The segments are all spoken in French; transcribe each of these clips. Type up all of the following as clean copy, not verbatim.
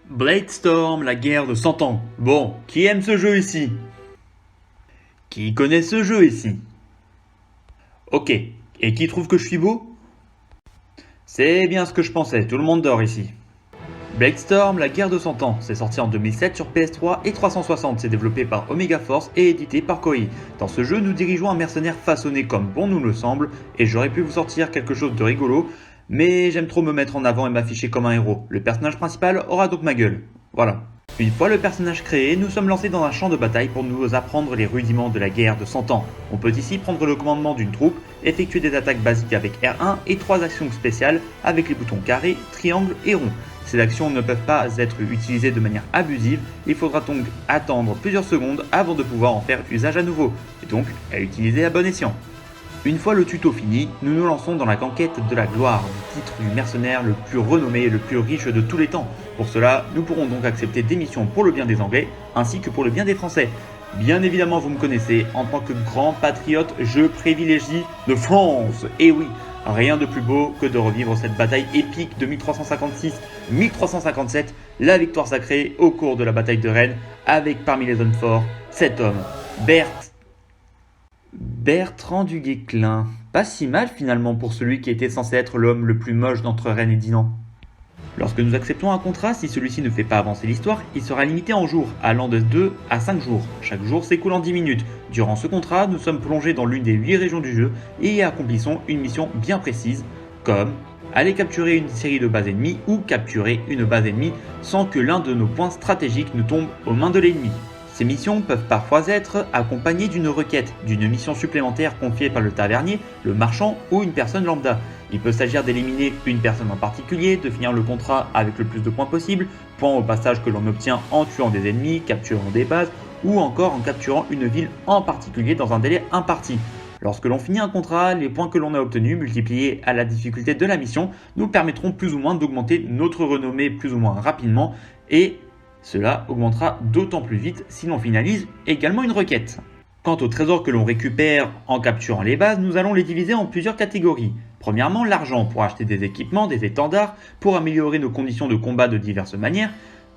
Bladestorm, la guerre de 100 ans. Bon, qui aime ce jeu ici? Qui connaît ce jeu ici? Ok, et qui trouve que je suis beau? C'est bien ce que je pensais, tout le monde dort ici. Bladestorm, la guerre de 100 ans, c'est sorti en 2007 sur PS3 et 360, c'est développé par Omega Force et édité par Koei. Dans ce jeu, nous dirigeons un mercenaire façonné comme bon nous le semble, et j'aurais pu vous sortir quelque chose de rigolo, mais j'aime trop me mettre en avant et m'afficher comme un héros. Le personnage principal aura donc ma gueule. Voilà. Une fois le personnage créé, nous sommes lancés dans un champ de bataille pour nous apprendre les rudiments de la guerre de 100 ans. On peut ici prendre le commandement d'une troupe, effectuer des attaques basiques avec R1 et 3 actions spéciales avec les boutons carré, triangle et rond. Ces actions ne peuvent pas être utilisées de manière abusive, il faudra donc attendre plusieurs secondes avant de pouvoir en faire usage à nouveau, et donc à utiliser à bon escient. Une fois le tuto fini, nous nous lançons dans la conquête de la gloire, du titre du mercenaire le plus renommé et le plus riche de tous les temps. Pour cela, nous pourrons donc accepter des missions pour le bien des Anglais, ainsi que pour le bien des Français. Bien évidemment, vous me connaissez, en tant que grand patriote, je privilégie de France. Et oui, rien de plus beau que de revivre cette bataille épique de 1356-1357, la victoire sacrée au cours de la bataille de Rennes, avec parmi les hommes forts, cet homme, Bertrand du Guesclin. Pas si mal finalement pour celui qui était censé être l'homme le plus moche d'entre Rennes et Dinan. Lorsque nous acceptons un contrat, si celui-ci ne fait pas avancer l'histoire, il sera limité en jours, allant de 2 à 5 jours. Chaque jour s'écoule en 10 minutes. Durant ce contrat, nous sommes plongés dans l'une des 8 régions du jeu et accomplissons une mission bien précise, comme aller capturer une série de bases ennemies ou capturer une base ennemie sans que l'un de nos points stratégiques ne tombe aux mains de l'ennemi. Ces missions peuvent parfois être accompagnées d'une requête, d'une mission supplémentaire confiée par le tavernier, le marchand ou une personne lambda. Il peut s'agir d'éliminer une personne en particulier, de finir le contrat avec le plus de points possible, points au passage que l'on obtient en tuant des ennemis, capturant des bases ou encore en capturant une ville en particulier dans un délai imparti. Lorsque l'on finit un contrat, les points que l'on a obtenus multipliés à la difficulté de la mission nous permettront plus ou moins d'augmenter notre renommée plus ou moins rapidement et cela augmentera d'autant plus vite si l'on finalise également une requête. Quant aux trésors que l'on récupère en capturant les bases, nous allons les diviser en plusieurs catégories. Premièrement, l'argent pour acheter des équipements, des étendards, pour améliorer nos conditions de combat de diverses manières,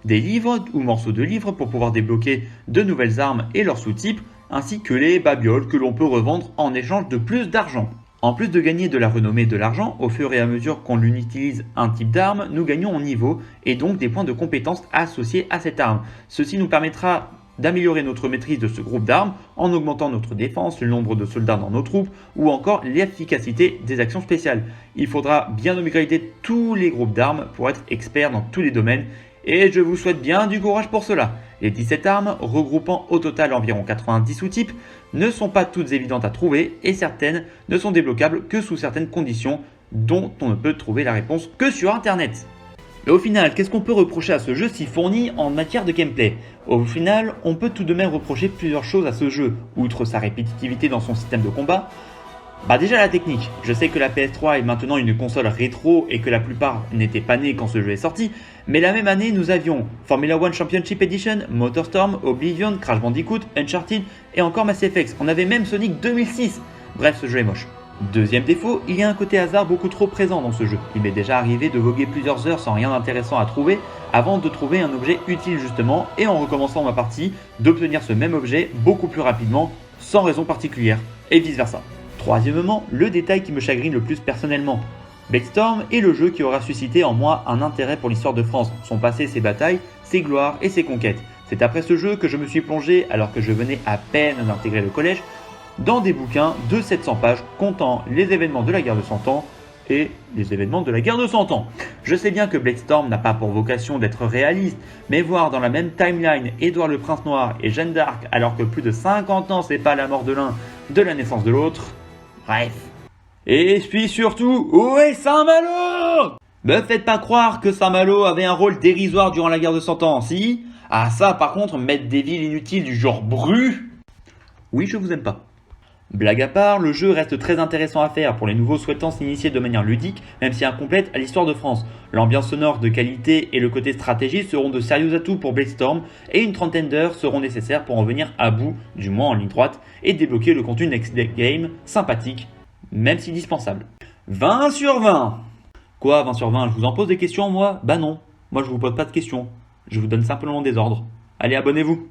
des livres ou morceaux de livres pour pouvoir débloquer de nouvelles armes et leurs sous-types, ainsi que les babioles que l'on peut revendre en échange de plus d'argent. En plus de gagner de la renommée et de l'argent, au fur et à mesure qu'on utilise un type d'arme, nous gagnons en niveau et donc des points de compétence associés à cette arme. Ceci nous permettra d'améliorer notre maîtrise de ce groupe d'armes en augmentant notre défense, le nombre de soldats dans nos troupes ou encore l'efficacité des actions spéciales. Il faudra bien upgrader tous les groupes d'armes pour être expert dans tous les domaines et je vous souhaite bien du courage pour cela. Les 17 armes, regroupant au total environ 90 sous-types, ne sont pas toutes évidentes à trouver et certaines ne sont débloquables que sous certaines conditions dont on ne peut trouver la réponse que sur internet. Mais au final, qu'est-ce qu'on peut reprocher à ce jeu si fourni en matière de gameplay? Au final, on peut tout de même reprocher plusieurs choses à ce jeu, outre sa répétitivité dans son système de combat. Déjà la technique, je sais que la PS3 est maintenant une console rétro et que la plupart n'étaient pas nés quand ce jeu est sorti, mais la même année nous avions Formula One Championship Edition, MotorStorm, Oblivion, Crash Bandicoot, Uncharted et encore Mass Effect, on avait même Sonic 2006, bref ce jeu est moche. Deuxième défaut, il y a un côté hasard beaucoup trop présent dans ce jeu. Il m'est déjà arrivé de voguer plusieurs heures sans rien d'intéressant à trouver avant de trouver un objet utile justement et en recommençant ma partie, d'obtenir ce même objet beaucoup plus rapidement sans raison particulière et vice versa. Troisièmement, le détail qui me chagrine le plus personnellement. Bladestorm est le jeu qui aura suscité en moi un intérêt pour l'histoire de France, son passé, ses batailles, ses gloires et ses conquêtes. C'est après ce jeu que je me suis plongé, alors que je venais à peine d'intégrer le collège, dans des bouquins de 700 pages comptant les événements de la guerre de 100 ans et les événements de la guerre de 100 ans. Je sais bien que Bladestorm n'a pas pour vocation d'être réaliste, mais voir dans la même timeline Édouard le Prince Noir et Jeanne d'Arc alors que plus de 50 ans séparent la mort de l'un de la naissance de l'autre, bref. Et puis surtout, où est Saint-Malo? Me faites pas croire que Saint-Malo avait un rôle dérisoire durant la guerre de 100 ans, si? Ah ça par contre, mettre des villes inutiles du genre Bru? Oui, je vous aime pas. Blague à part, le jeu reste très intéressant à faire pour les nouveaux souhaitant s'initier de manière ludique, même si incomplète, à l'histoire de France. L'ambiance sonore de qualité et le côté stratégie seront de sérieux atouts pour Bladestorm et une trentaine d'heures seront nécessaires pour en venir à bout, du moins en ligne droite, et débloquer le contenu next game sympathique, même si dispensable. 20 sur 20. Quoi 20 sur 20? Je vous en pose des questions moi? Bah non, moi je vous pose pas de questions. Je vous donne simplement des ordres. Allez, abonnez-vous!